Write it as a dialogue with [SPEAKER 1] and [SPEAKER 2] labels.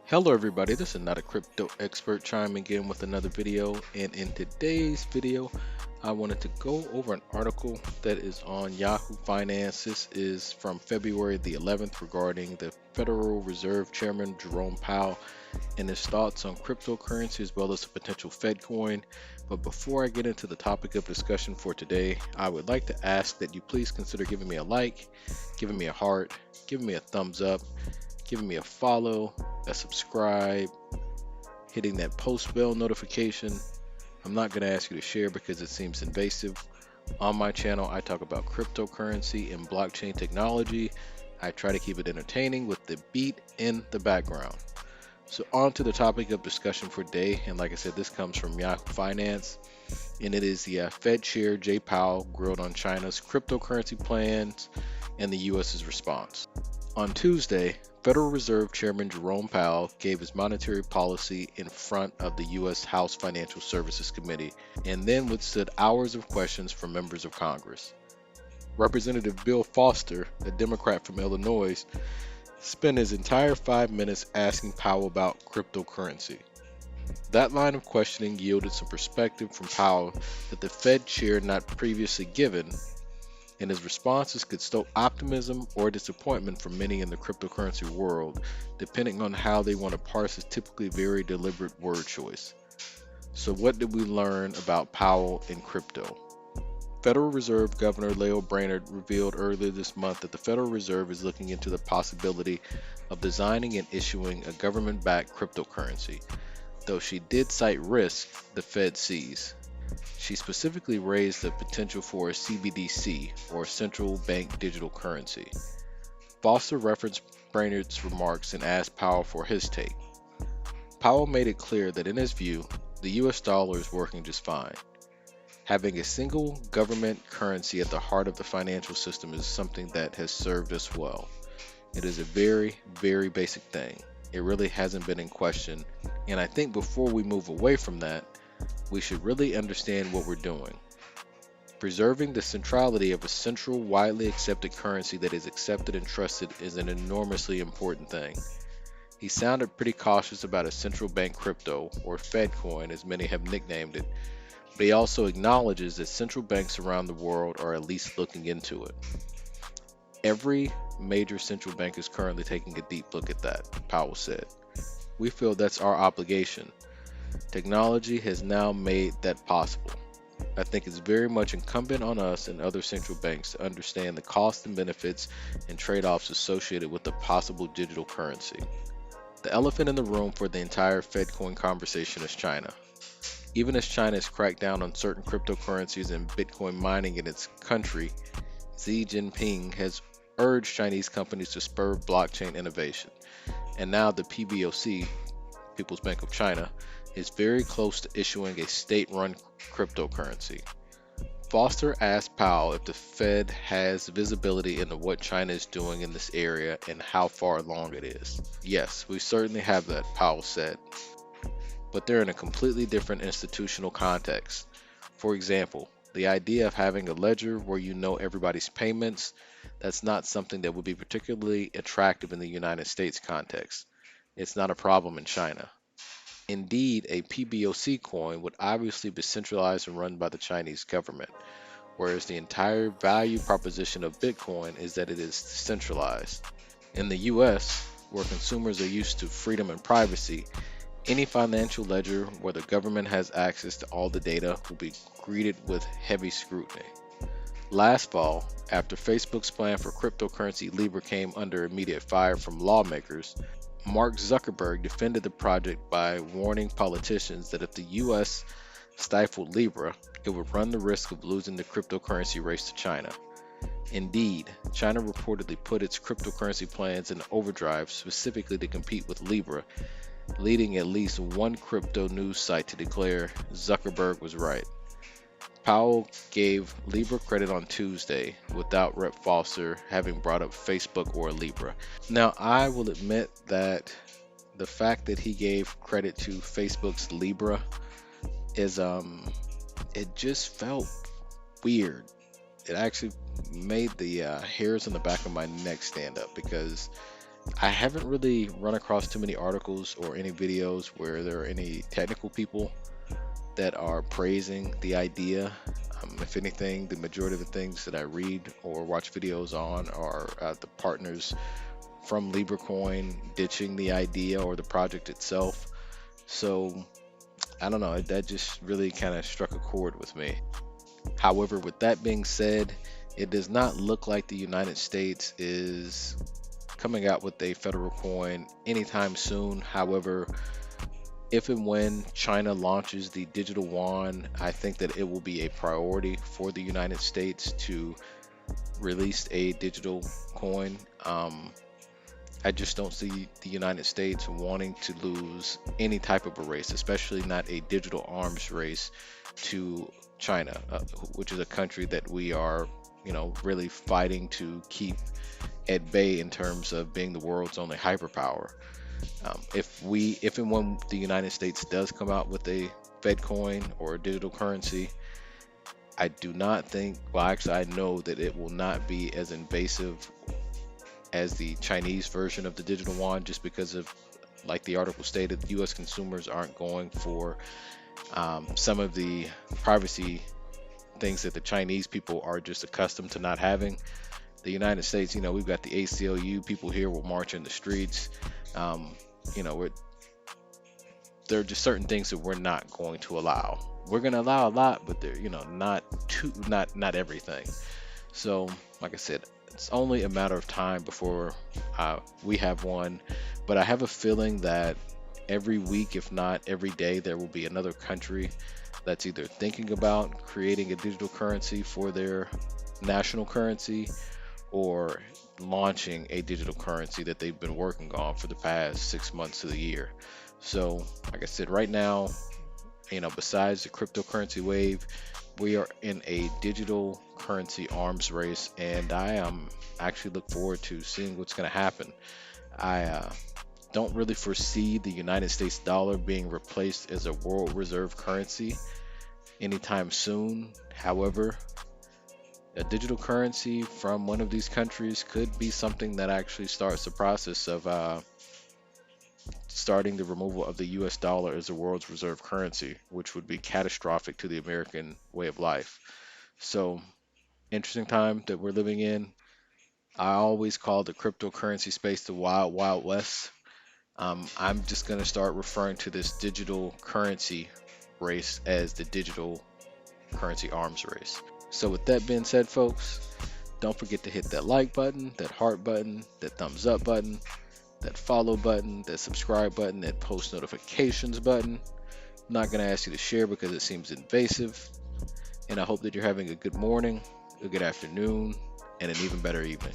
[SPEAKER 1] Hello everybody, this is not a crypto expert chiming in with another video, and in today's video I wanted to go over an article that is on Yahoo Finance. This is from February the 11th regarding the Federal Reserve Chairman Jerome Powell and his thoughts on cryptocurrency as well as a potential Fedcoin. But before I get into the topic of discussion for today, I would like to ask that you please consider giving me a like, giving me a heart, giving me a thumbs up, giving me a follow, a subscribe, hitting that post bell notification. I'm not going to ask you to share because it seems invasive. On my channel, I talk about cryptocurrency and blockchain technology. I try to keep it entertaining with the beat in the background. So on to the topic of discussion for today, and like I said, this comes from Yahoo Finance, and it is the Fed Chair Jay Powell grilled on China's cryptocurrency plans and the US's response. On Tuesday, Federal Reserve Chairman Jerome Powell gave his monetary policy in front of the U.S. House Financial Services Committee and then withstood hours of questions from members of Congress. Representative Bill Foster, a Democrat from Illinois, spent his entire 5 minutes asking Powell about cryptocurrency. That line of questioning yielded some perspective from Powell that the Fed chair had not previously given, and his responses could stoke optimism or disappointment for many in the cryptocurrency world, depending on how they want to parse his typically very deliberate word choice. So what did we learn about Powell and crypto? Federal Reserve Governor Lael Brainerd revealed earlier this month that the Federal Reserve is looking into the possibility of designing and issuing a government-backed cryptocurrency, though she did cite risk the Fed sees. She specifically raised the potential for a CBDC, or central bank digital currency. Foster referenced Brainerd's remarks and asked Powell for his take. Powell made it clear that in his view, the US dollar is working just fine. Having a single government currency at the heart of the financial system is something that has served us well. It is a very, very basic thing. It really hasn't been in question, and I think before we move away from that, we should really understand what we're doing. Preserving the centrality of a central, widely accepted currency that is accepted and trusted is an enormously important thing. He sounded pretty cautious about a central bank crypto, or Fedcoin as many have nicknamed it, but he also acknowledges that central banks around the world are at least looking into it. Every major central bank is currently taking a deep look at that, Powell said. We feel that's our obligation. Technology has now made that possible. I think it's very much incumbent on us and other central banks to understand the costs and benefits and trade-offs associated with the possible digital currency. The elephant in the room for the entire Fedcoin conversation is China. Even as China has cracked down on certain cryptocurrencies and Bitcoin mining in its country, Xi Jinping has urged Chinese companies to spur blockchain innovation. And now the PBOC, People's Bank of China, is very close to issuing a state-run cryptocurrency. Foster asked Powell if the Fed has visibility into what China is doing in this area and how far along it is. Yes, we certainly have that, Powell said, but they're in a completely different institutional context. For example, the idea of having a ledger where you know everybody's payments, that's not something that would be particularly attractive in the United States context. It's not a problem in China. Indeed, a PBOC coin would obviously be centralized and run by the Chinese government, whereas the entire value proposition of Bitcoin is that it is decentralized. In the US, where consumers are used to freedom and privacy, any financial ledger where the government has access to all the data will be greeted with heavy scrutiny. Last fall, after Facebook's plan for cryptocurrency Libra came under immediate fire from lawmakers, Mark Zuckerberg defended the project by warning politicians that if the US stifled Libra, it would run the risk of losing the cryptocurrency race to China. Indeed, China reportedly put its cryptocurrency plans in overdrive specifically to compete with Libra, leading at least one crypto news site to declare Zuckerberg was right. Powell gave Libra credit on Tuesday without Rep. Foster having brought up Facebook or Libra. Now, I will admit that the fact that he gave credit to Facebook's Libra is it just felt weird. It actually made the hairs on the back of my neck stand up because I haven't really run across too many articles or any videos where there are any technical people that are praising the idea. If anything, the majority of the things that I read or watch videos on are the partners from LibreCoin ditching the idea or the project itself. So I don't know, that just really kind of struck a chord with me. However, with that being said, it does not look like the United States is coming out with a federal coin anytime soon. However, if and when China launches the digital yuan, I think that it will be a priority for the United States to release a digital coin. I just don't see the United States wanting to lose any type of a race, especially not a digital arms race to China, which is a country that we are, really fighting to keep at bay in terms of being the world's only hyperpower. If and when the United States does come out with a Fedcoin or a digital currency, I do not think, well, actually, I know that it will not be as invasive as the Chinese version of the digital yuan, just because of, like the article stated, U.S. consumers aren't going for some of the privacy things that the Chinese people are just accustomed to not having. The United States, we've got the ACLU people here will march in the streets. Um, you know, we're, there are just certain things that we're not going to allow. We're going to allow a lot, but they're, not everything. So, like I said, it's only a matter of time before we have one. But I have a feeling that every week, if not every day, there will be another country that's either thinking about creating a digital currency for their national currency or launching a digital currency that they've been working on for the past 6 months to the year. So, like I said, right now, besides the cryptocurrency wave, we are in a digital currency arms race, and I actually look forward to seeing what's going to happen. I don't really foresee the United States dollar being replaced as a world reserve currency anytime soon. However, a digital currency from one of these countries could be something that actually starts the process of starting the removal of the US dollar as the world's reserve currency, which would be catastrophic to the American way of life. So, interesting time that we're living in. I always call the cryptocurrency space the wild, wild west. I'm just going to start referring to this digital currency race as the digital currency arms race. So, with that being said, folks, don't forget to hit that like button, that heart button, that thumbs up button, that follow button, that subscribe button, that post notifications button. I'm not going to ask you to share because it seems invasive. And I hope that you're having a good morning, a good afternoon, and an even better evening.